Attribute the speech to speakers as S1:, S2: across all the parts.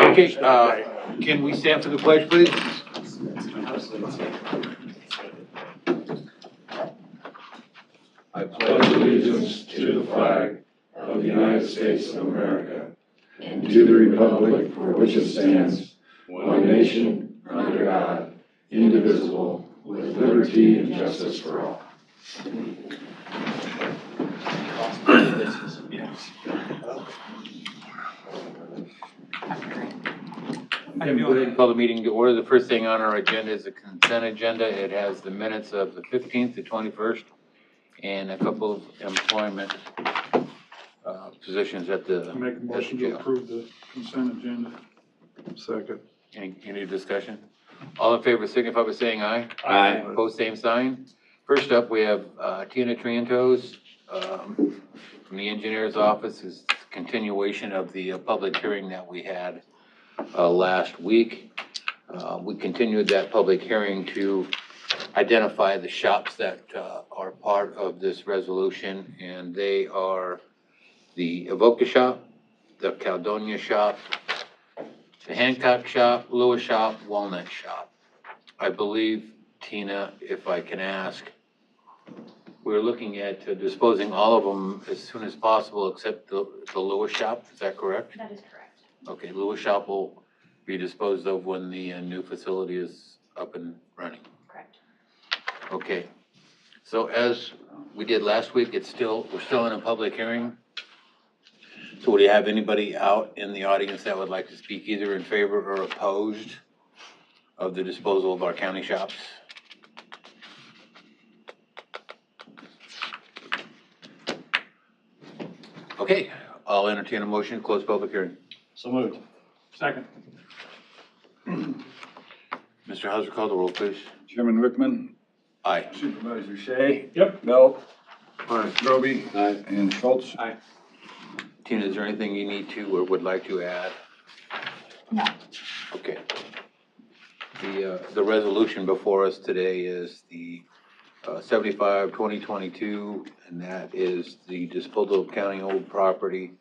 S1: Okay, can we stand for the pledge, please?
S2: I pledge allegiance to the flag of the United States of America and to the republic for which it stands, one nation, under God, indivisible, with liberty and justice for all.
S1: I'm going to call the meeting to order. The first thing on our agenda is the consent agenda. It has the minutes of the 15th to 21st and a couple of employment positions at the.
S3: I make a motion to approve the consent agenda.
S2: Second.
S1: Any discussion? All in favor signify by saying aye.
S2: Aye.
S1: Opposed, same sign. First up, we have Tina Trientos from the engineer's office. Is continuation of the public hearing that we had last week. We continued that public hearing to identify the shops that are part of this resolution, and they are the Avoca shop, the Caledonia shop, the Hancock shop, Lewis shop, Walnut shop. I believe, Tina, if I can ask, we're looking at disposing all of them as soon as possible except the Lewis shop, is that correct?
S4: That is correct.
S1: Okay, Lewis shop will be disposed of when the new facility is up and running.
S4: Correct.
S1: Okay, so as we did last week, we're still in a public hearing. So do you have anybody out in the audience that would like to speak either in favor or opposed of the disposal of our county shops? Okay, I'll entertain a motion to close public hearing.
S3: So moved. Second.
S1: Mr. Hauser, call the roll, please.
S2: Chairman Wickman.
S1: Aye.
S2: Supervisor Shea.
S3: Yep.
S2: Bell. Roby.
S3: Aye.
S2: And Schultz.
S3: Aye.
S1: Tina, is there anything you need to or would like to add?
S4: No.
S1: Okay. The resolution before us today is the 75-2022, and that is the disposal of county old property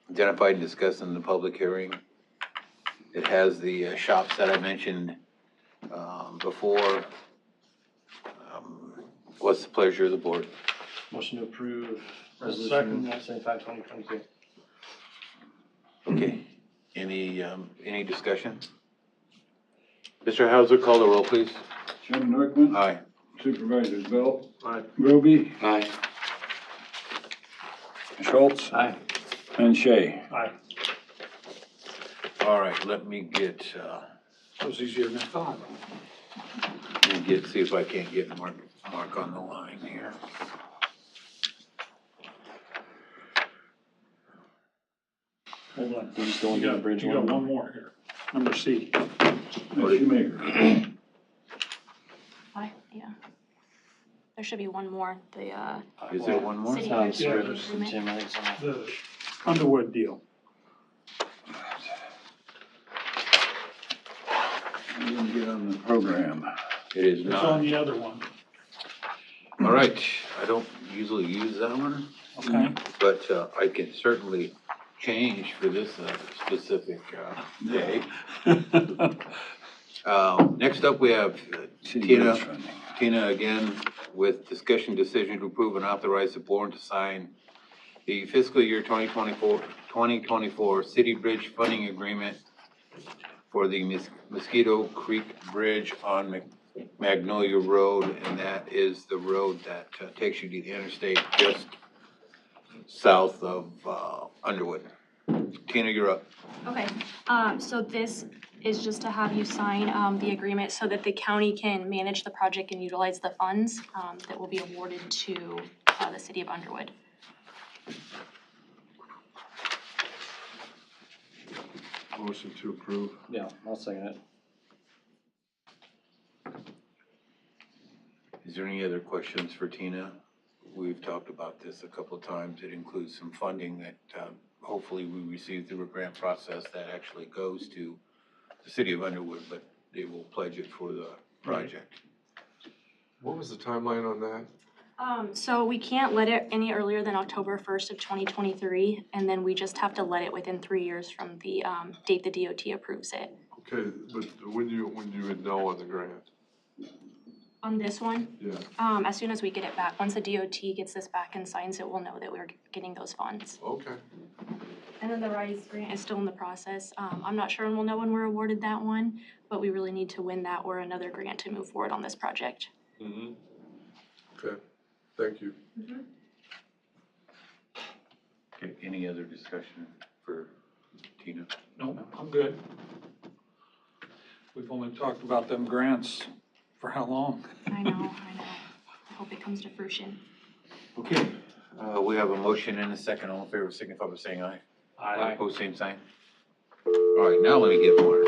S1: identified and discussed in the public hearing. It has the shops that I mentioned before. What's the pleasure of the board?
S5: Motion to approve resolution 75-2022.
S1: Okay. Any discussion? Mr. Hauser, call the roll, please.
S2: Chairman Wickman.
S1: Aye.
S2: Supervisors Bell.
S3: Aye.
S2: Roby.
S5: Aye.
S2: Schultz.
S5: Aye.
S2: And Shea.
S3: Aye.
S1: All right, let me get,
S3: That was easier than I thought.
S1: see if I can't get Mark on the line here.
S3: Hold on.
S5: We're just going to the bridge
S3: You got
S5: one.
S3: one more here. Number C.
S2: Shoemaker.
S4: Aye, yeah. There should be one more, the,
S1: Is there one more?
S4: City
S5: Sounds
S4: Hall
S5: good.
S4: agreement.
S5: Tim, I think so.
S3: The Underwood deal.
S2: I didn't get on the program.
S1: It is
S3: It's on
S1: not.
S3: the other one.
S1: All right, I don't usually use that one,
S3: Okay.
S1: but I can certainly change for this specific day. Next up, we have Tina. Tina again with discussion decision to approve and authorize the board to sign the fiscal year 2024 City Bridge Funding Agreement for the Mosquito Creek Bridge on Magnolia Road, and that is the road that takes you to the interstate just south of Underwood. Tina, you're up.
S4: Okay, so this is just to have you sign, the agreement so that the county can manage the project and utilize the funds, that will be awarded to, the city of Underwood.
S2: Motion to approve.
S5: Yeah, I'll second it.
S1: Is there any other questions for Tina? We've talked about this a couple of times. It includes some funding that hopefully we receive through a grant process that actually goes to the city of Underwood, but they will pledge it for the project.
S6: What was the timeline on that?
S4: So we can't let it any earlier than October 1st of 2023, and then we just have to let it within 3 years from the date the DOT approves it.
S2: Okay, but when you would know on the grant?
S4: On this one,
S2: Yeah,
S4: as soon as we get it back, once the DOT gets this back and signs it, we'll know that we're getting those funds.
S2: okay.
S4: And then the RISE grant is still in the process. I'm not sure when we'll know when we're awarded that one, but we really need to win that or another grant to move forward on this project.
S2: Mm-hmm. Okay, thank you.
S1: Okay, any other discussion for Tina?
S3: No, I'm good. We've only talked about them grants for how long?
S4: I know. I hope it comes to fruition.
S1: Okay, we have a motion and a second. All in favor, signify by saying aye.
S5: Aye.
S1: Opposed, same sign. All right, now let me get Mark.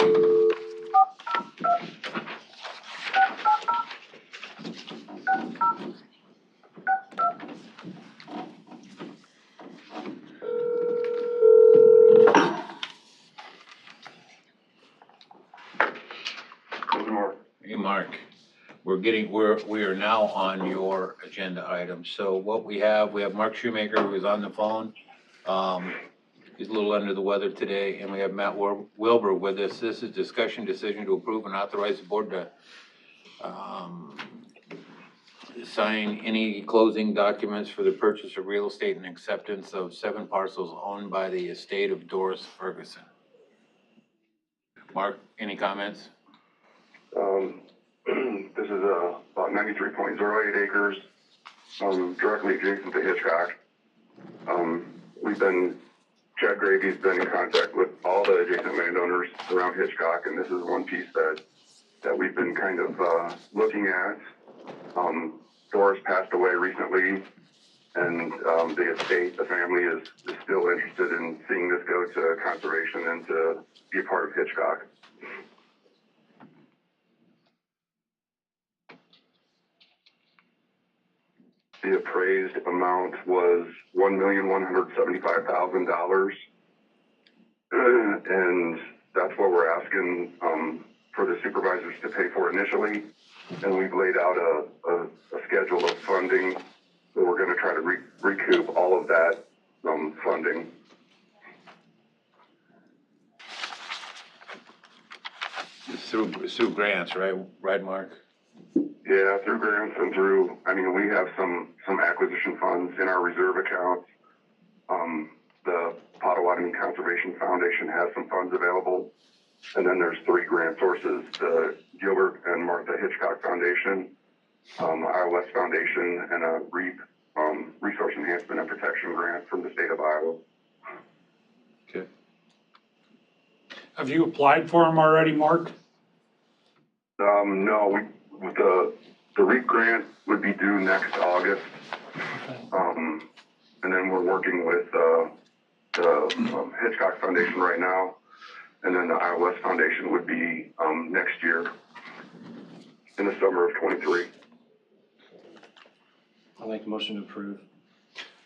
S1: Hey, Mark, we are now on your agenda items. So what we have Mark Shoemaker, who is on the phone. He's a little under the weather today, and we have Matt Wilbur with us. This is discussion decision to approve and authorize the board to, sign any closing documents for the purchase of real estate and acceptance of 7 parcels owned by the estate of Doris Ferguson. Mark, any comments?
S6: This is about 93.08 acres, directly adjacent to Hitchcock. Chad Gravy's been in contact with all the adjacent landowners around Hitchcock, and this is one piece that we've been kind of looking at. Doris passed away recently, and the estate, the family is still interested in seeing this go to conservation and to be a part of Hitchcock. The appraised amount was $1,175,000. And that's what we're asking for the supervisors to pay for initially. And we've laid out a schedule of funding. So we're going to try to recoup all of that funding.
S1: Through grants, right, Mark?
S6: Yeah, through grants and we have some acquisition funds in our reserve accounts. The Potawatomi Conservation Foundation has some funds available. And then there's 3 grant sources, the Gilbert and Martha Hitchcock Foundation, Iowa West Foundation, and a REAP, Resource Enhancement and Protection Grant from the state of Iowa.
S1: Okay.
S3: Have you applied for them already, Mark?
S6: No, the REAP grant would be due next August. And then we're working with the Hitchcock Foundation right now. And then the Iowa West Foundation would be next year in the summer of 23.
S5: I'll make a motion to approve.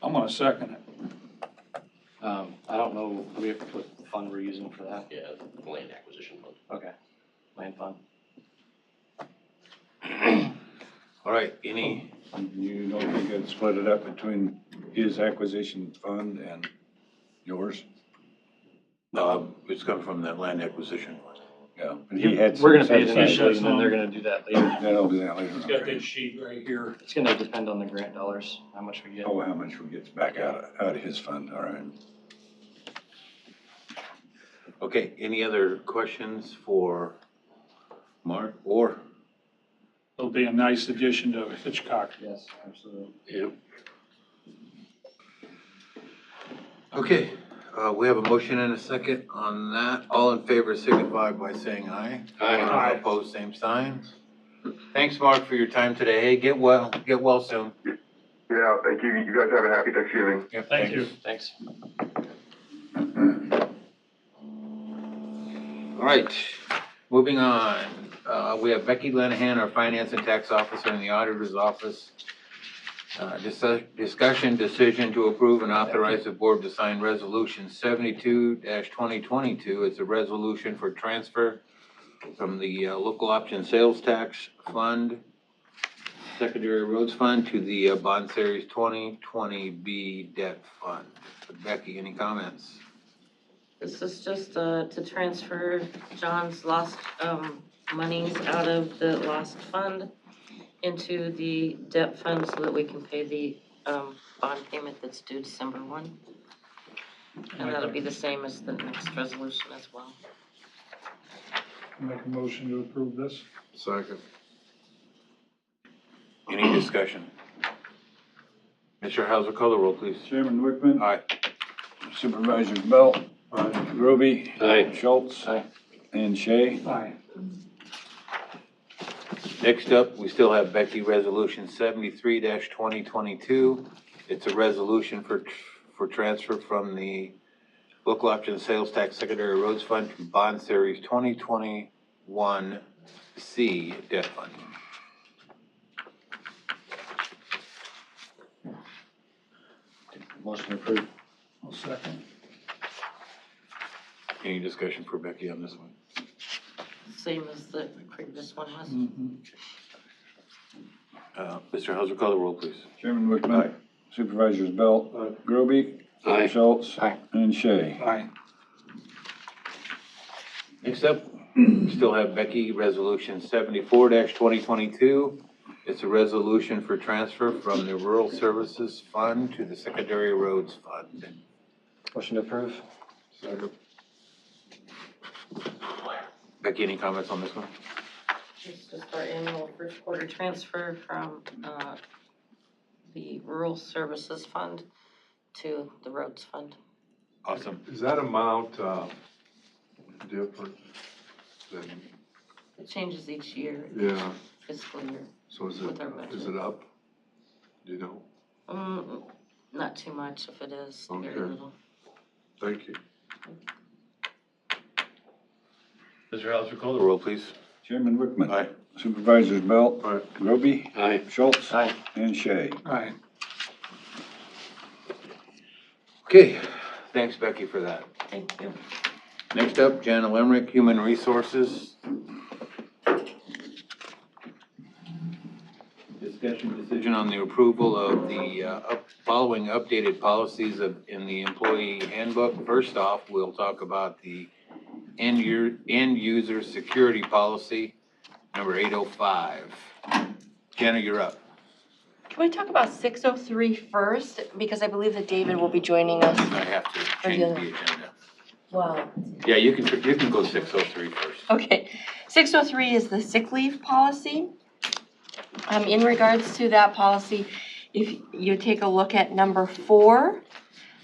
S3: I'm gonna second it.
S5: I don't know, do we have to put the fund we're using for that?
S7: Yeah, land acquisition fund.
S5: Okay, land fund.
S1: All right, any,
S8: You don't think I'd split it up between his acquisition fund and yours?
S1: it's coming from that land acquisition.
S8: Yeah. But he had.
S5: We're gonna pay it
S8: set aside-
S5: initially, and then they're gonna do that later.
S8: They'll do that later.
S3: He's got
S8: Okay.
S3: this sheet right here.
S5: It's gonna depend on the grant dollars, how much we get.
S8: Oh, how much we get back out of his fund, all right.
S1: Okay, any other questions for Mark or?
S3: It'll be a nice addition to Hitchcock.
S5: Yes, absolutely.
S1: Yep. Okay, we have a motion and a second on that. All in favor signify by saying aye.
S3: Aye.
S1: Opposed, same sign. Thanks, Mark, for your time today. Hey, get well soon.
S6: Yeah, thank you. You guys have a happy Thanksgiving.
S1: Yep,
S3: Thank you.
S5: Thanks.
S1: All right, moving on. We have Becky Lenahan, our Finance and Tax Officer in the Auditor's Office. Discussion decision to approve and authorize the board to sign Resolution 72-2022. It's a resolution for transfer from the local option sales tax fund Secondary Roads Fund to the Bond Series 2020B Debt Fund. Becky, any comments?
S9: This is just to transfer John's lost monies out of the lost fund into the debt fund so that we can pay the bond payment that's due December 1. And that'll be the same as the next resolution as well.
S3: Make a motion to approve this.
S2: Second.
S1: Any discussion? Mr. Hauser, call the roll, please.
S8: Chairman Wickman.
S1: Aye.
S8: Supervisors Belt. Groby.
S7: Aye.
S8: Schultz.
S5: Aye.
S8: And Shay.
S3: Aye.
S1: Next up, we still have Becky, Resolution 73-2022. It's a resolution for transfer from the local option sales tax secondary roads fund to Bond Series 2021C debt fund.
S5: Motion approved.
S3: I'll second.
S1: Any discussion for Becky on this one?
S9: Same as the previous one was.
S1: Mr. Hauser, call the roll, please.
S8: Chairman Wickman. Supervisors Belt. Groby.
S7: Aye.
S8: Schultz.
S5: Aye.
S8: And Shay.
S3: Aye.
S1: Next up, we still have Becky, Resolution 74-2022. It's a resolution for transfer from the Rural Services Fund to the Secondary Roads Fund.
S5: Motion to approve.
S2: Second.
S1: Becky, any comments on this one?
S9: It's just our annual first quarter transfer from the Rural Services Fund to the Roads Fund.
S1: Awesome.
S2: Is that amount different than,
S9: It changes each year,
S2: yeah,
S9: fiscal year.
S2: so is
S9: With our budget.
S2: it up? Do you know?
S9: Not too much if it is, very
S2: Okay.
S9: little.
S2: Thank you.
S1: Mr. Hauser, call the roll, please.
S8: Chairman Wickman.
S1: Aye.
S8: Supervisors Belt.
S2: Aye.
S8: Groby.
S7: Aye.
S8: Schultz.
S5: Aye.
S8: And Shay.
S3: Aye.
S1: Okay, thanks Becky for that.
S9: Thank you.
S1: Next up, Jana Lemrick, Human Resources. Discussion decision on the approval of the following updated policies in the employee handbook. First off, we'll talk about the end user security policy, number 805. Jana, you're up.
S10: Can we talk about 603 first? Because I believe that David will be joining us.
S1: I have to change the agenda.
S10: Wow.
S1: Yeah, you can go 603 first.
S10: Okay. 603 is the sick leave policy. In regards to that policy, if you take a look at number 4,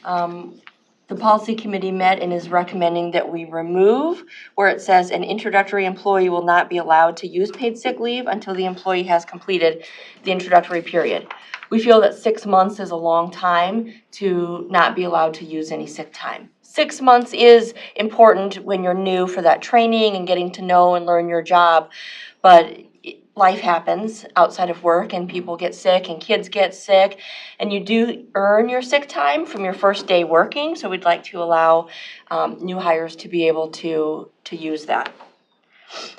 S10: the policy committee met and is recommending that we remove where it says an introductory employee will not be allowed to use paid sick leave until the employee has completed the introductory period. We feel that 6 months is a long time to not be allowed to use any sick time. 6 months is important when you're new for that training and getting to know and learn your job, but life happens outside of work and people get sick and kids get sick, and you do earn your sick time from your first day working, so we'd like to allow new hires to be able to use that.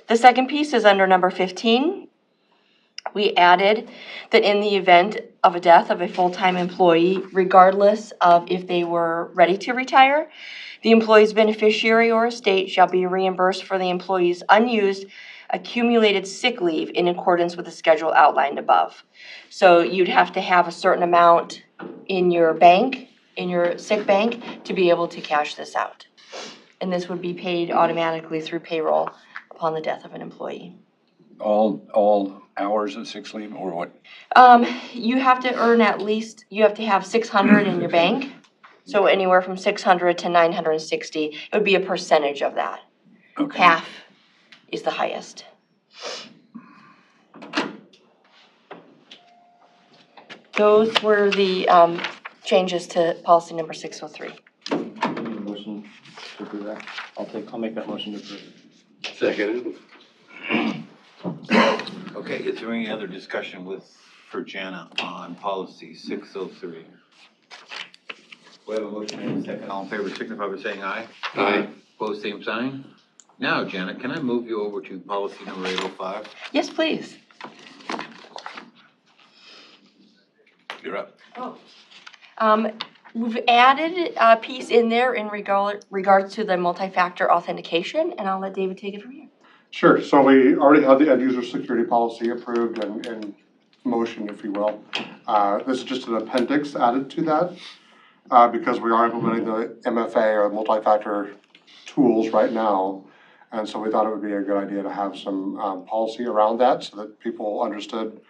S10: The second piece is under number 15. We added that in the event of a death of a full-time employee, regardless of if they were ready to retire, the employee's beneficiary or estate shall be reimbursed for the employee's unused accumulated sick leave in accordance with the schedule outlined above. So you'd have to have a certain amount in your bank, in your sick bank, to be able to cash this out. And this would be paid automatically through payroll upon the death of an employee.
S8: All hours of sick leave or what?
S10: You have to earn you have to have 600 in your bank. So anywhere from 600 to 960, it would be a percentage of that.
S8: Okay.
S10: Half is the highest. Those were the changes to policy number 603.
S5: Motion to approve that. I'll make that motion to approve.
S7: Second.
S1: Okay, is there any other discussion for Jana on policy 603? We have a motion and a second. All in favor signify by saying aye.
S7: Aye.
S1: Opposed, same sign. Now, Jana, can I move you over to policy number 805?
S10: Yes, please.
S1: you're up.
S10: We've added a piece in there in regards to the multi-factor authentication, and I'll let David take it from here.
S11: Sure, so we already have the end user security policy approved and in motion, if you will. This is just an appendix added to that, because we are implementing the MFA or multi-factor tools right now. And so we thought it would be a good idea to have some policy around that so that people understood,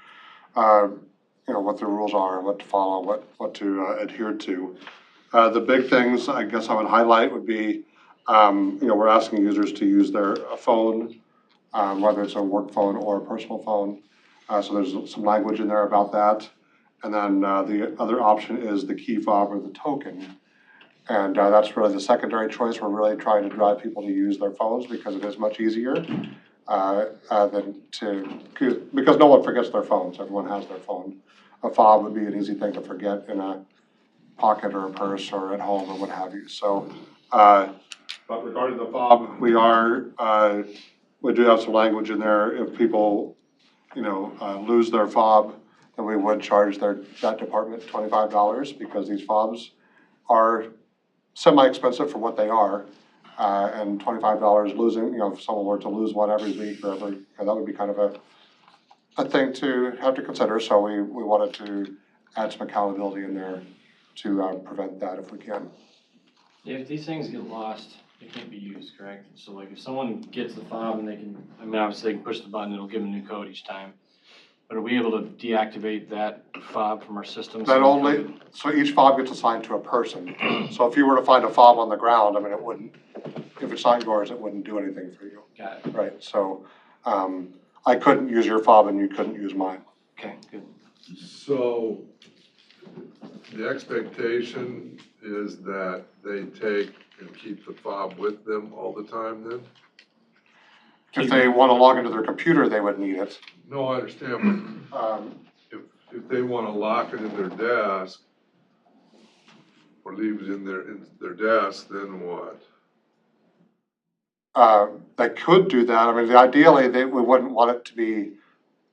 S11: what the rules are and what to follow, what to adhere to. The big things I guess I would highlight would be, we're asking users to use their phone, whether it's a work phone or a personal phone. So there's some language in there about that. And then the other option is the key fob or the token. And that's really the secondary choice. We're really trying to drive people to use their phones because it is much easier because no one forgets their phones. Everyone has their phone. A fob would be an easy thing to forget in a pocket or a purse or at home or what have you. So, but regarding the fob, we do have some language in there. If people, lose their fob, then we would charge that department $25 because these fobs are semi-expensive for what they are, and $25 losing, if someone were to lose one every week or that would be kind of a thing to have to consider. So we wanted to add some accountability in there to prevent that if we can.
S5: If these things get lost, they can't be used, correct? So like if someone gets the fob and obviously they can push the button, it'll give them a new code each time. But are we able to deactivate that fob from our system?
S11: So each fob gets assigned to a person. So if you were to find a fob on the ground, it wouldn't, if it's not yours, it wouldn't do anything for you.
S5: Got it.
S11: Right, so I couldn't use your fob and you couldn't use mine.
S5: Okay, good.
S2: So the expectation is that they take and keep the fob with them all the time then?
S11: If they want to log into their computer, they would need it.
S2: No, I understand, but if they want to lock it in their desk or leave it in their desk, then what?
S11: They could do that. Ideally, we wouldn't want it to be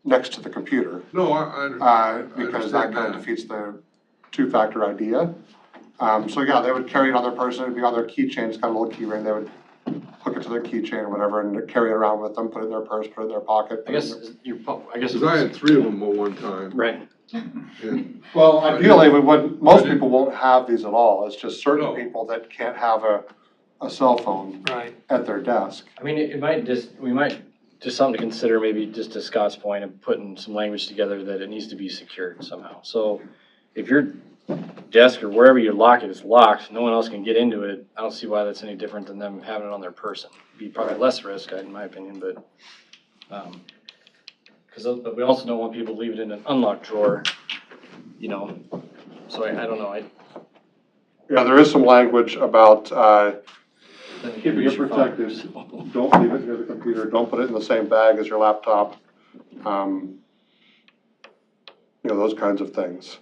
S11: next to the computer.
S2: No, I
S11: because that kind of defeats the two-factor idea. So yeah, they would carry it on their person. It'd be on their keychain. It's got a little key ring. They would hook it to their keychain or whatever and carry it around with them, put it in their purse, put it in their pocket.
S2: Because I had 3 of them at one time.
S5: Right.
S2: And
S11: Well, ideally, we wouldn't, most people won't have these at all. It's just certain people that can't have a cell phone at their desk.
S5: We might just something to consider, maybe just to Scott's point of putting some language together that it needs to be secured somehow. So if your desk or wherever you lock it is locked, no one else can get into it, I don't see why that's any different than them having it on their person. It'd be probably less risk, in my opinion, but, but we also don't want people to leave it in an unlocked drawer, so I don't know.
S11: Yeah, there is some language about keeping
S5: Keep
S11: it protected. Don't leave it near the computer. Don't put it in the same bag as your laptop. Those kinds of things.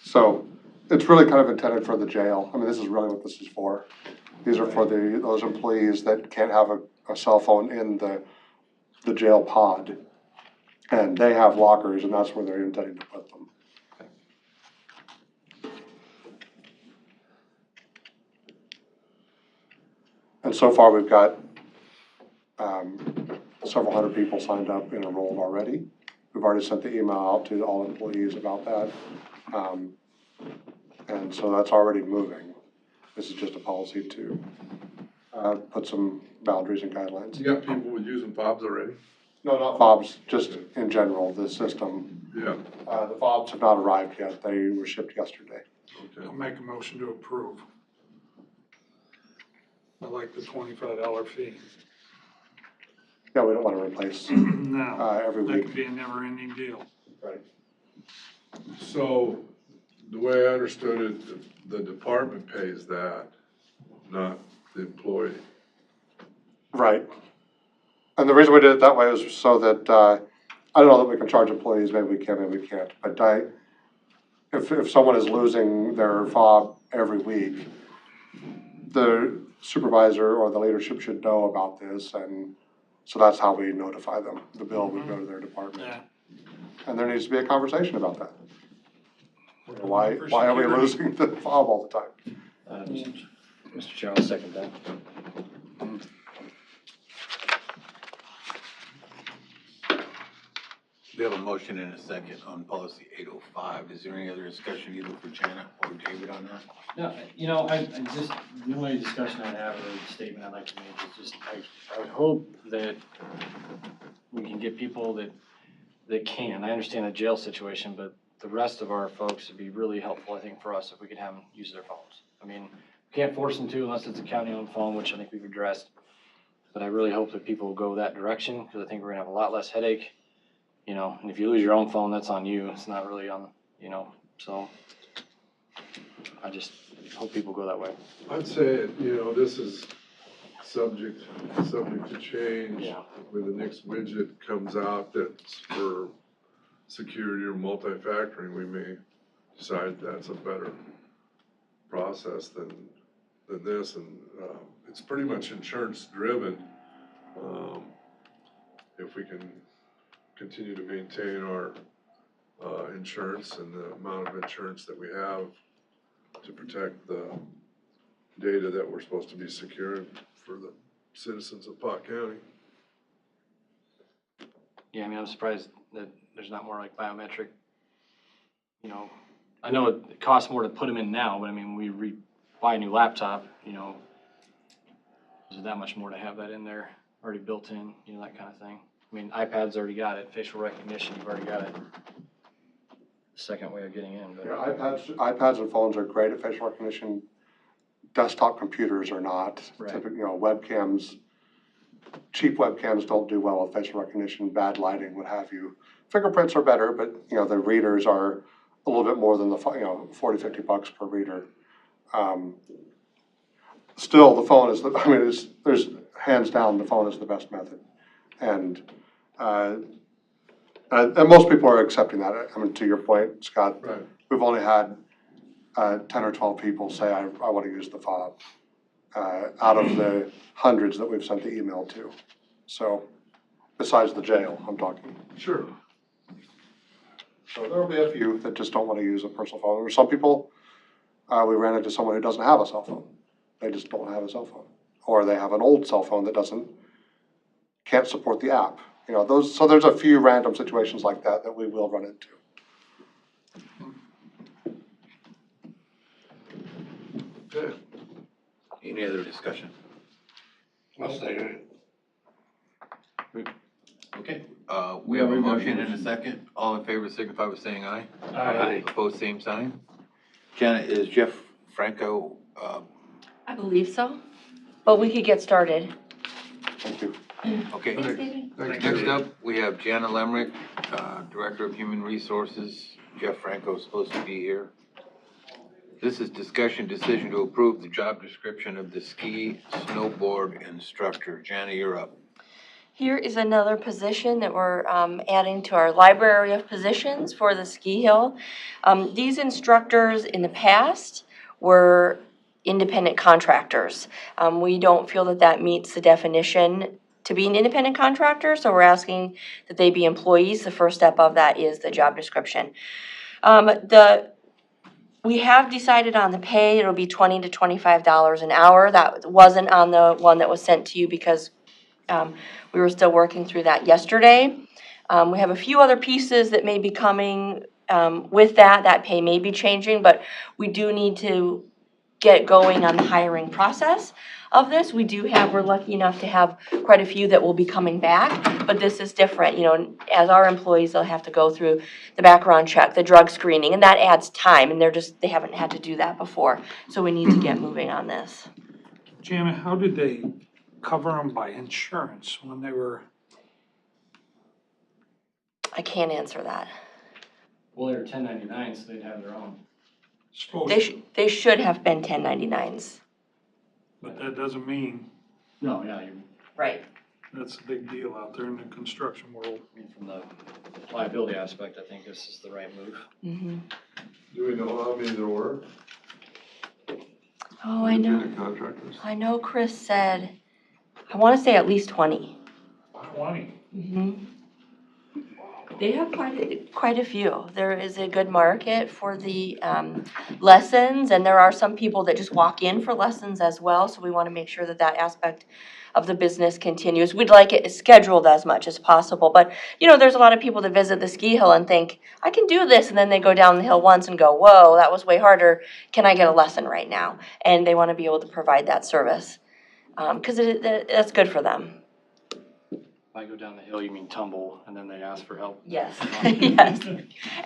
S11: So it's really kind of intended for the jail. This is really what this is for. These are for those employees that can't have a cell phone in the jail pod. And they have lockers, and that's where they're intending to put them. And so far, we've got several hundred people signed up and enrolled already. We've already sent the email out to all employees about that. And so that's already moving. This is just a policy to put some boundaries and guidelines.
S2: you got people with using fobs already?
S11: No, not fobs, just in general, the system.
S2: Yeah.
S11: The fobs have not arrived yet. They were shipped yesterday.
S2: Okay.
S3: I'll make a motion to approve. I like the $25 fee.
S11: Yeah, we don't want to replace
S3: No,
S11: every
S3: that
S11: week.
S3: could be a never-ending deal.
S11: Right.
S2: So the way I understood it, the department pays that, not the employee.
S11: Right. And the reason we did it that way was so that, I don't know that we can charge employees, maybe we can, maybe we can't. But if someone is losing their fob every week, the supervisor or the leadership should know about this, and so that's how we notify them. The bill would go to their department.
S3: Yeah.
S11: and there needs to be a conversation about that. Why are we losing the fob all the time?
S5: Mr. Chair, I'll second that.
S1: We have a motion and a second on policy 805. Is there any other discussion either for Janet or David on that?
S5: No, you know, I just, the only discussion I'd have or statement I'd like to make is just, I would hope that we can get people that can. I understand the jail situation, but the rest of our folks would be really helpful, I think, for us if we could have them use their phones. I mean, we can't force them to unless it's a county-owned phone, which I think we've addressed. But I really hope that people will go that direction, because I think we're gonna have a lot less headache. You know, and if you lose your own phone, that's on you. It's not really on, you know, so I just hope people go that way.
S2: I'd say, this is subject to change.
S5: Yeah.
S2: When the next widget comes out that's for security or multi-factoring, we may decide that's a better process than this, and it's pretty much insurance driven. If we can continue to maintain our insurance and the amount of insurance that we have to protect the data that we're supposed to be securing for the citizens of Pot County.
S5: Yeah, I mean, I'm surprised that there's not more like biometric, you know, I know it costs more to put them in now, but I mean, when we buy a new laptop, you know, is it that much more to have that in there already built in, you know, that kind of thing. I mean, iPad's already got it, facial recognition, you've already got it. Second way of getting in, but.
S11: Yeah, iPads and phones are great at facial recognition. Desktop computers are not.
S5: Right.
S11: Typically, webcams, cheap webcams don't do well with facial recognition, bad lighting, what have you. Fingerprints are better, but, the readers are a little bit more than the, $40, $50 per reader. Still, the phone is, there's hands down, the phone is the best method. And most people are accepting that. I mean, to your point, Scott,
S2: Right.
S11: we've only had 10 or 12 people say, I want to use the fob, out of the hundreds that we've sent the email to. So, besides the jail, I'm talking.
S2: Sure.
S11: So there will be a few that just don't want to use a personal phone. Or some people, we ran into someone who doesn't have a cell phone. They just don't have a cell phone. Or they have an old cell phone that can't support the app. So there's a few random situations like that we will run into.
S2: Okay.
S1: Any other discussion?
S8: I'll say it.
S1: Okay, we have a motion and a second. All in favor signify by saying aye.
S8: Aye.
S1: Opposed, same sign. Janet, is Jeff Franco,
S10: I believe so, but we could get started.
S11: Thank you.
S1: okay.
S2: Thanks,
S1: Next
S2: David.
S1: up, we have Jana Lemrick, Director of Human Resources. Jeff Franco is supposed to be here. This is discussion decision to approve the job description of the ski snowboard instructor. Jana, you're up.
S10: Here is another position that we're adding to our library of positions for the ski hill. These instructors in the past were independent contractors. We don't feel that meets the definition to be an independent contractor, so we're asking that they be employees. The first step of that is the job description. We have decided on the pay. It'll be $20 to $25 an hour. That wasn't on the one that was sent to you because we were still working through that yesterday. We have a few other pieces that may be coming with that. That pay may be changing, but we do need to get going on the hiring process of this. We're lucky enough to have quite a few that will be coming back, but this is different. As our employees, they'll have to go through the background check, the drug screening, and that adds time, and they haven't had to do that before. So we need to get moving on this.
S3: Jana, how did they cover them by insurance when they were?
S10: I can't answer that.
S5: Well, they're 1099, so they'd have their own.
S3: Supposed
S10: They,
S3: to,
S10: they should have been 1099s.
S3: but that doesn't mean
S5: No, yeah, you
S10: Right.
S3: that's a big deal out there in the construction world.
S5: I mean, from the liability aspect, I think this is the right move.
S10: Mm-hmm.
S2: Do we know how many there were?
S10: Oh, I know.
S2: Independent contractors?
S10: I know Chris said, I want to say at least 20.
S3: 20.
S10: Mm-hmm. They have quite a few. There is a good market for the lessons, and there are some people that just walk in for lessons as well, so we want to make sure that that aspect of the business continues. We'd like it scheduled as much as possible, but, there's a lot of people that visit the ski hill and think, I can do this, and then they go down the hill once and go, whoa, that was way harder. Can I get a lesson right now? And they want to be able to provide that service, because that's good for them.
S5: If I go down the hill, you mean tumble, and then they ask for help.
S10: Yes, yes.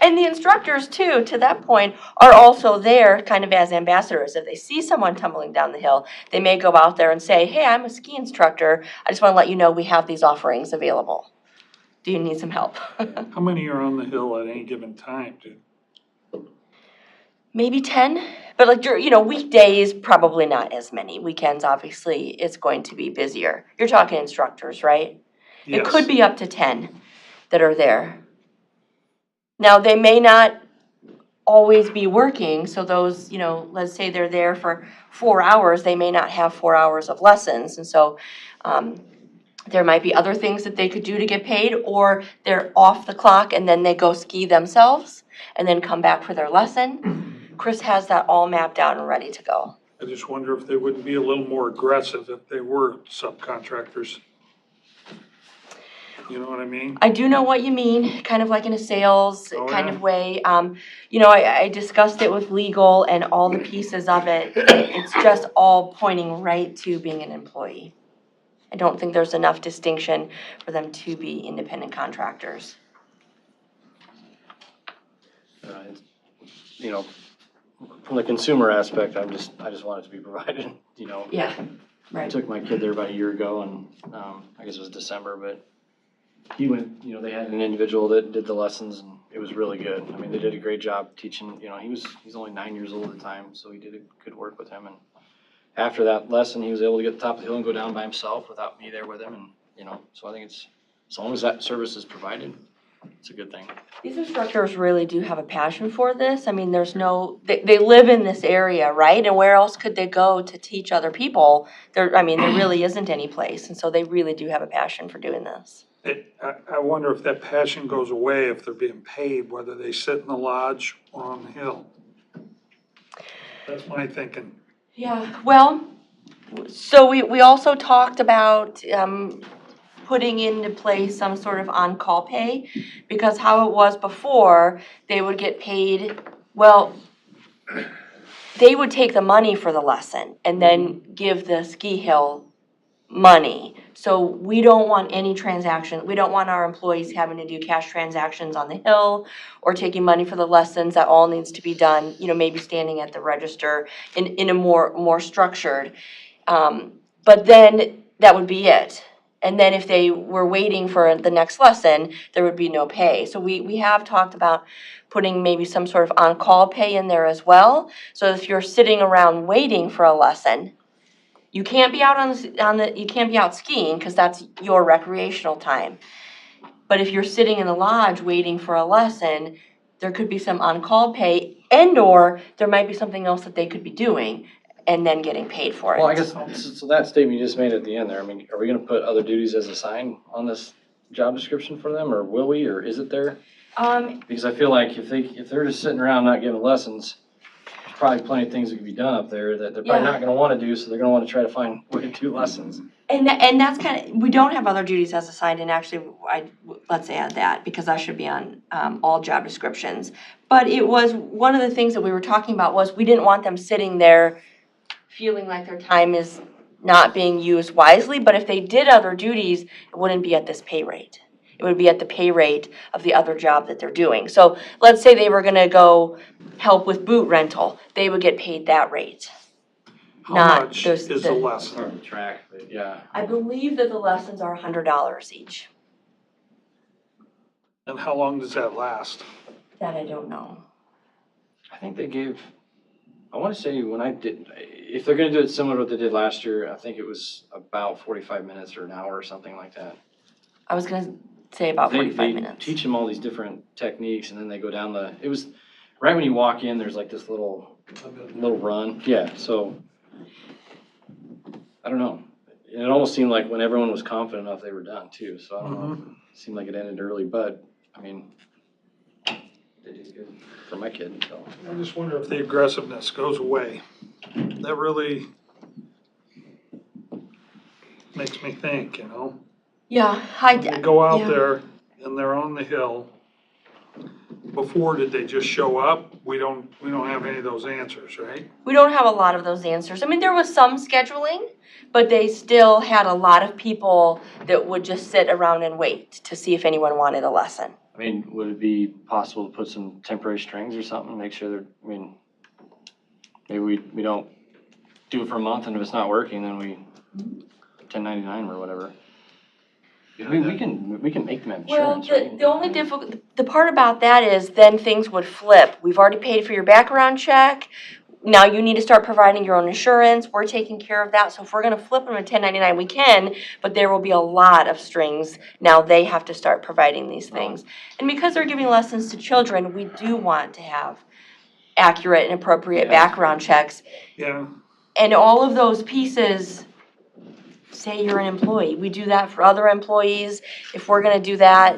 S10: And the instructors too, to that point, are also there kind of as ambassadors. If they see someone tumbling down the hill, they may go out there and say, hey, I'm a ski instructor. I just want to let you know we have these offerings available. Do you need some help?
S3: How many are on the hill at any given time, dude?
S10: Maybe 10, but weekdays, probably not as many. Weekends, obviously, it's going to be busier. You're talking instructors, right? It could be up to 10 that are there. Now, they may not always be working, so those, let's say they're there for 4 hours, they may not have 4 hours of lessons, and so there might be other things that they could do to get paid, or they're off the clock and then they go ski themselves and then come back for their lesson. Chris has that all mapped out and ready to go.
S3: I just wonder if they wouldn't be a little more aggressive if they were subcontractors. You know what I mean?
S10: I do know what you mean, kind of like in a sales kind of way. I discussed it with legal and all the pieces of it. It's just all pointing right to being an employee. I don't think there's enough distinction for them to be independent contractors.
S5: From the consumer aspect, I just want it to be provided,
S10: Yeah,
S5: I
S10: right.
S5: took my kid there about a year ago, and I guess it was December, but he went, they had an individual that did the lessons, and it was really good. I mean, they did a great job teaching, he's only 9 years old at the time, so he did a good work with him. And after that lesson, he was able to get to the top of the hill and go down by himself without me there with him. And, so I think it's, as long as that service is provided, it's a good thing.
S10: These instructors really do have a passion for this. I mean, they live in this area, right? And where else could they go to teach other people? There really isn't any place. And so they really do have a passion for doing this.
S3: I wonder if that passion goes away if they're being paid, whether they sit in the lodge or on the hill. That's my thinking.
S10: Yeah, well, so we also talked about putting into place some sort of on-call pay, because how it was before, they would get paid, they would take the money for the lesson and then give the ski hill money. So we don't want any transaction, we don't want our employees having to do cash transactions on the hill or taking money for the lessons. That all needs to be done, maybe standing at the register in a more structured. But then that would be it. And then if they were waiting for the next lesson, there would be no pay. So we have talked about putting maybe some sort of on-call pay in there as well. So if you're sitting around waiting for a lesson, you can't be out you can't be out skiing because that's your recreational time. But if you're sitting in the lodge waiting for a lesson, there could be some on-call pay, and/or there might be something else that they could be doing and then getting paid for it.
S5: Well, I guess, so that statement you just made at the end there, I mean, are we gonna put other duties as assigned on this job description for them, or will we, or is it there? Because I feel like if they're just sitting around not giving lessons, there's probably plenty of things that can be done up there that they're probably not gonna wanna do, so they're gonna wanna try to find a way to do lessons.
S10: And that's kind of, we don't have other duties as assigned, and actually, let's add that, because that should be on all job descriptions. But it was, one of the things that we were talking about was we didn't want them sitting there feeling like their time is not being used wisely, but if they did other duties, it wouldn't be at this pay rate. It would be at the pay rate of the other job that they're doing. So let's say they were gonna go help with boot rental, they would get paid that rate.
S3: How much is the lesson?
S5: Hard to track, but yeah.
S10: I believe that the lessons are $100 each.
S3: And how long does that last?
S10: That I don't know.
S5: I think they gave, I wanna say if they're gonna do it similar to what they did last year, I think it was about 45 minutes or an hour or something like that.
S10: I was gonna say about 45 minutes.
S5: They teach them all these different techniques, and then they go down it was, right when you walk in, there's like this little run. Yeah, so, I don't know. And it almost seemed like when everyone was confident enough, they were done too, so I don't know. It seemed like it ended early, but I mean, they did good for my kid, so.
S3: I just wonder if the aggressiveness goes away. That really makes me think, you know?
S10: Yeah,
S3: When they go out
S10: yeah.
S3: there and they're on the hill, before, did they just show up? We don't have any of those answers, right?
S10: We don't have a lot of those answers. I mean, there was some scheduling, but they still had a lot of people that would just sit around and wait to see if anyone wanted a lesson.
S5: I mean, would it be possible to put some temporary strings or something, make sure they're, I mean, maybe we don't do it for a month, and if it's not working, then we 1099 or whatever. I mean, we can make them have
S10: Well,
S5: insurance, right?
S10: the only the part about that is then things would flip. We've already paid for your background check. Now you need to start providing your own insurance. We're taking care of that. So if we're gonna flip them to 1099, we can, but there will be a lot of strings. Now they have to start providing these things. And because they're giving lessons to children, we do want to have accurate and appropriate background checks.
S3: Yeah.
S10: And all of those pieces, say you're an employee, we do that for other employees. If we're gonna do that,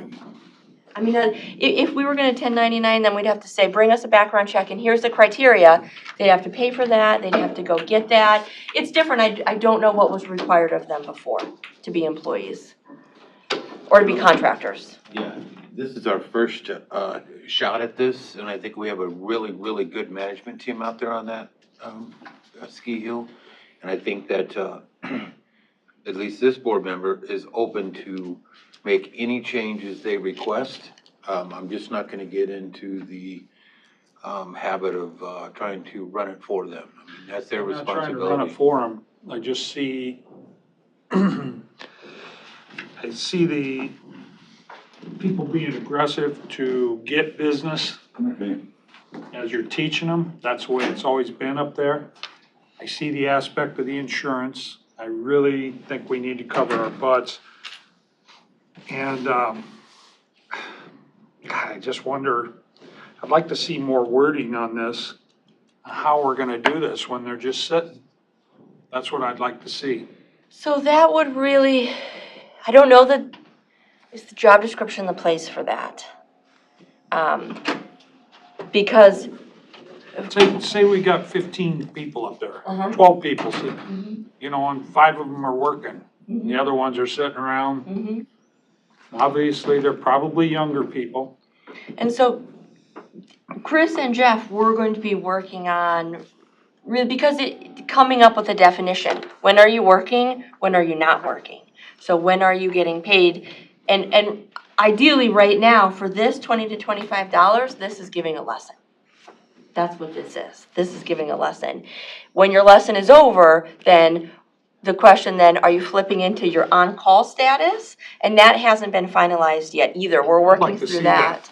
S10: I mean, if we were gonna 1099, then we'd have to say, bring us a background check and here's the criteria. They'd have to pay for that, they'd have to go get that. It's different, I don't know what was required of them before to be employees or to be contractors.
S1: Yeah, this is our first shot at this, and I think we have a really, really good management team out there on that ski hill. And I think that at least this board member is open to make any changes they request. I'm just not gonna get into the habit of trying to run it for them. I mean, that's their
S3: I'm not trying to run
S1: responsibility.
S3: it for them. I just see, I see the people being aggressive to get business
S8: Okay.
S3: as you're teaching them. That's the way it's always been up there. I see the aspect of the insurance. I really think we need to cover our butts. And, God, I just wonder, I'd like to see more wording on this, how we're gonna do this when they're just sitting. That's what I'd like to see.
S10: So that would really, I don't know that, is the job description the place for that? Because,
S3: Say we got 15 people up there,
S10: Uh-huh.
S3: 12 people sitting, you know, and 5 of them are working. The other ones are sitting around.
S10: mhm.
S3: Obviously, they're probably younger people.
S10: And so Chris and Jeff, we're going to be working on, really, because coming up with a definition. When are you working? When are you not working? So when are you getting paid? And ideally, right now, for this $20 to $25, this is giving a lesson. That's what this is. This is giving a lesson. When your lesson is over, then the question then, are you flipping into your on-call status? And that hasn't been finalized yet either. We're
S3: I'd like
S10: working
S3: to
S10: through
S3: see
S10: that.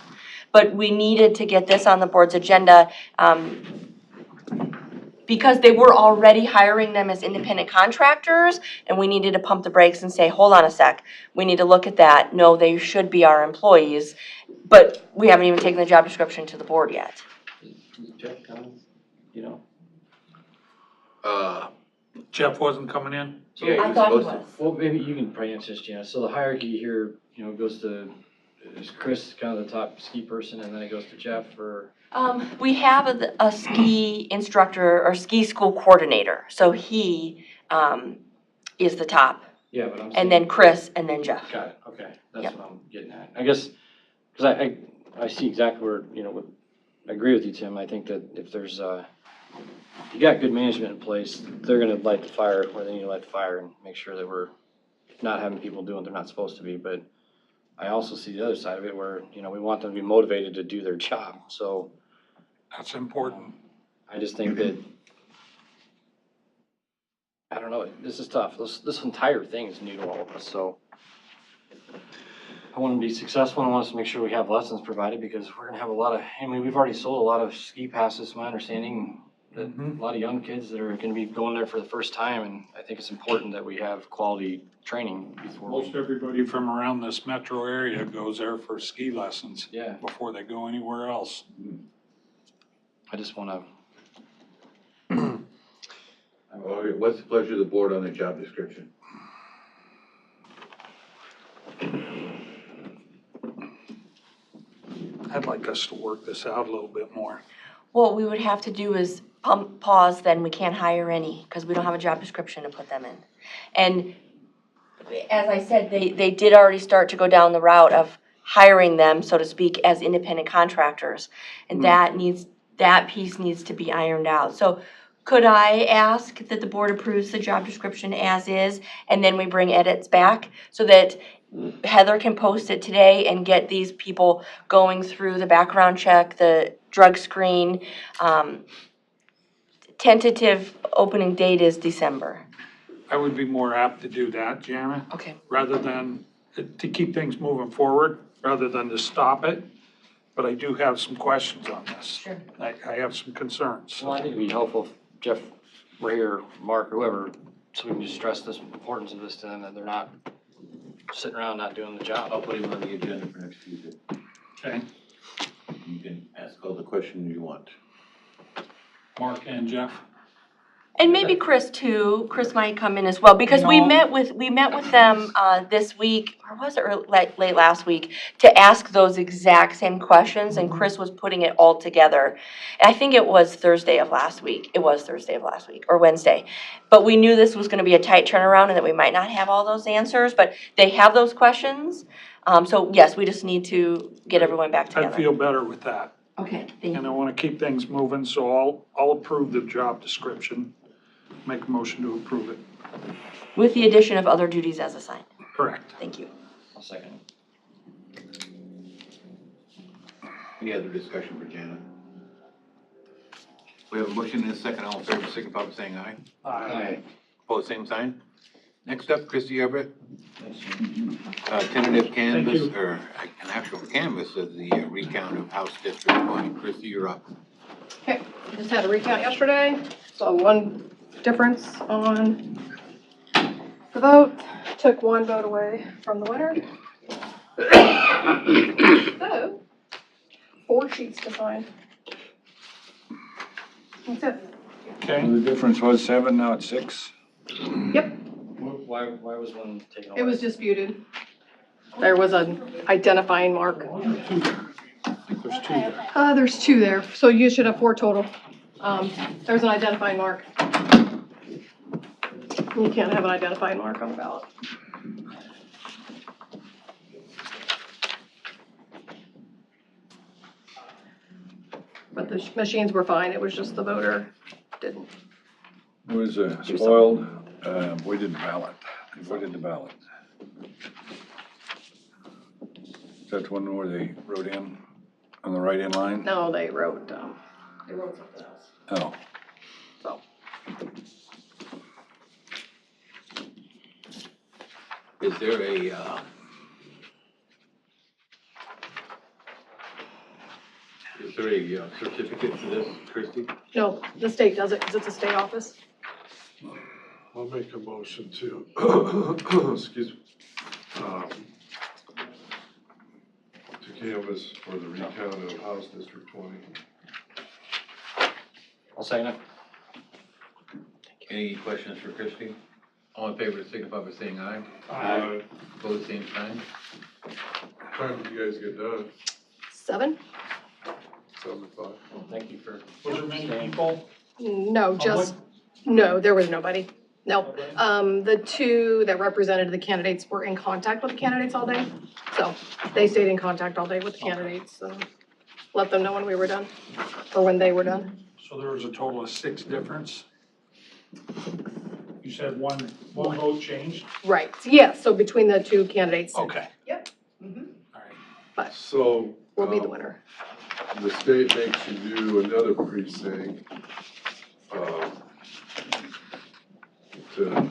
S10: But we needed to get this on the board's agenda, because they were already hiring them as independent contractors, and we needed to pump the brakes and say, hold on a sec, we need to look at that. No, they should be our employees, but we haven't even taken the job description to the board yet.
S5: Jeff, comments? You know?
S3: Jeff wasn't coming in?
S1: Yeah,
S10: I
S1: was
S10: thought he
S1: supposed to.
S10: was.
S5: Well, maybe you can probably answer this, Jana. So the hierarchy here, you know, goes to, is Chris kind of the top ski person, and then it goes to Jeff, or?
S10: We have a ski instructor or ski school coordinator, so he, is the top.
S5: Yeah, but I'm saying.
S10: And then Chris, and then Jeff.
S5: Got it, okay, that's
S10: Yep.
S5: what I'm getting at. I guess, because I see exactly where, you know, I agree with you, Tim. I think that if there's, you got good management in place, they're gonna light the fire where they need to light the fire and make sure that we're not having people doing what they're not supposed to be. But I also see the other side of it where, you know, we want them to be motivated to do their job. So
S3: That's important.
S5: I just think that, I don't know, this is tough. This entire thing is new to all of us, so. I want to be successful and I want us to make sure we have lessons provided because we're gonna have a lot of, I mean, we've already sold a lot of ski passes, to my understanding. That a lot of young kids that are gonna be going there for the first time, and I think it's important that we have quality training before
S3: Most
S5: we.
S3: everybody from around this metro area goes there for ski lessons
S5: Yeah,
S3: before they go anywhere else.
S5: I just wanna,
S1: Okay, what's the pleasure of the board on the job description?
S3: I'd like us to work this out a little bit more.
S10: What we would have to do is pause, then we can't hire any, because we don't have a job description to put them in. And as I said, they did already start to go down the route of hiring them, so to speak, as independent contractors. And that piece needs to be ironed out. So could I ask that the board approves the job description as is, and then we bring edits back, so that Heather can post it today and get these people going through the background check, the drug screen. Tentative opening date is December.
S3: I would be more apt to do that, Janet,
S10: Okay.
S3: rather than, to keep things moving forward, rather than to stop it. But I do have some questions on this.
S10: Sure.
S3: I have some concerns.
S5: Well, I think it'd be helpful if Jeff were here, Mark, whoever, so we can just stress this importance of this to them, that they're not sitting around not doing the job.
S1: I'll put him on the agenda for next Tuesday.
S3: Okay,
S1: You can ask all the questions you want.
S3: Mark and Jeff?
S10: And maybe Chris too. Chris might come in as well, because we
S3: No.
S10: met with them this week, or was it late last week, to ask those exact same questions, and Chris was putting it all together. And I think it was Thursday of last week. It was Thursday of last week, or Wednesday. But we knew this was gonna be a tight turnaround and that we might not have all those answers, but they have those questions. So yes, we just need to get everyone back
S3: I'd
S10: together.
S3: feel better with that.
S10: Okay, thank
S3: And
S10: you.
S3: I want to keep things moving, so I'll approve the job description. Make a motion to approve it.
S10: With the addition of other duties as assigned.
S3: Correct.
S10: Thank you.
S5: I'll second.
S1: Any other discussion for Janet? We have a motion and a second. All in favor, signify by saying aye.
S5: Aye.
S1: Opposed, same sign. Next up, Christie Everett. Tentative canvas,
S3: you.
S1: or an actual canvas of the recount of House District 20. Christie, you're up.
S12: Okay, just had a recount yesterday, so one difference on the vote, took one vote away from the winner. So, 4 sheets to sign. That's it.
S3: Okay,
S8: The difference was 7, now it's 6.
S12: Yep,
S5: Why was one taken away?
S12: it was disputed. There was an identifying mark.
S3: I think there's two there.
S12: There's 2 there, so you should have 4 total. There's an identifying mark. You can't have an identifying mark on the ballot. But the machines were fine, it was just the voter didn't.
S8: It was spoiled, we didn't ballot, avoided the ballot. Is that the one where they wrote in on the write-in line?
S12: No, they wrote something else,
S8: Oh,
S12: so.
S1: Is there a certificate for this, Christie?
S12: No, the state does it because it's a state office.
S2: I'll make a motion to, excuse me, to canvass for the recount of House District 20.
S5: I'll second it.
S1: Any questions for Christie? All in favor, signify by saying aye.
S2: Aye.
S1: Opposed, same sign.
S2: What time did you guys get done?
S12: 7?
S2: 7 o'clock.
S5: Well, thank you for.
S3: Was there many people?
S12: No, just, no, there was nobody. No. The 2 that represented the candidates were in contact with the candidates all day. So they stayed in contact all day with the candidates, so let them know when we were done, or when they were done.
S3: So there was a total of 6 difference? You said one vote changed?
S12: Right, yeah, so between the 2 candidates.
S3: Okay,
S12: Yep.
S3: all right.
S2: So.
S12: We'll be the winner.
S2: The state makes you do another precinct, to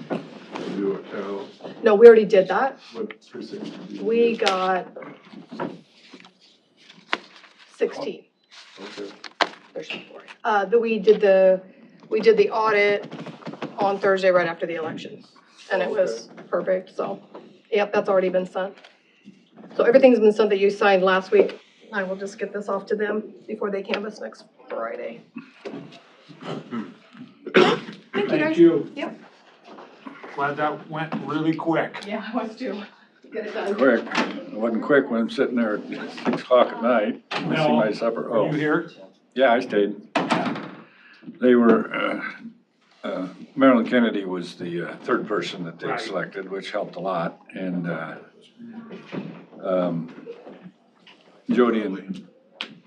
S2: do a count.
S12: No, we already did that.
S2: What precinct did you
S12: We
S2: do?
S12: got 16.
S2: Okay.
S12: There's 4. We did the audit on Thursday right after the election. And it was perfect, so, yep, that's already been sent. So everything's been sent that you signed last week. I will just get this off to them before they canvass next Friday.
S3: Thank you.
S12: Yep.
S3: Glad that went really quick.
S12: Yeah, I was too. Get it done.
S8: quick. It wasn't quick when I'm sitting there at 6 o'clock at night. see
S3: Mel,
S8: my supper.
S3: Were you
S8: Oh,
S3: here?
S8: yeah, I stayed. They were, Marilyn Kennedy was the third person that they
S3: Right.
S8: selected, which helped a lot. And Jody and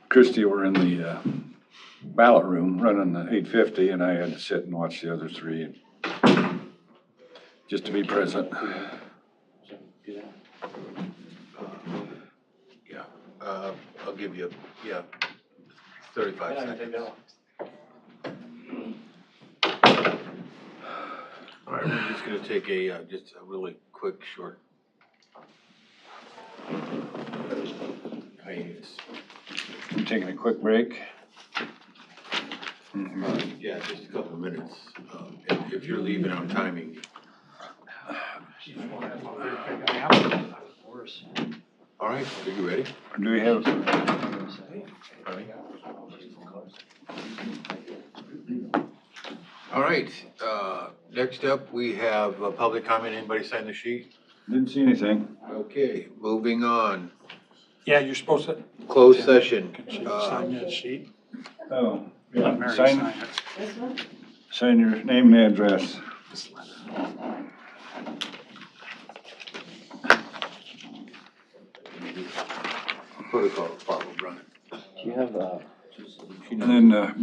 S8: Christie were in the ballot room running the 850, and I had to sit and watch the other three just to be present.
S1: Yeah, I'll give you, 35 seconds. All right, we're just gonna take just a really quick, short hiatus.
S8: I'm taking a quick break.
S1: Yeah, just a couple minutes. If you're leaving on timing. All right, are you ready?
S8: Do we have,
S1: All right, next up, we have public comment. Anybody sign the sheet?
S8: didn't see anything.
S1: Okay, moving on.
S3: Yeah, you're supposed to,
S1: Closed session.
S3: can she sign that sheet?
S8: Oh,
S3: Let
S8: yeah,
S3: Mary
S8: sign,
S3: sign it.
S9: This one?
S8: sign your name and address.
S1: Protocol, Barbara, run it.
S5: Do you have,
S8: And then,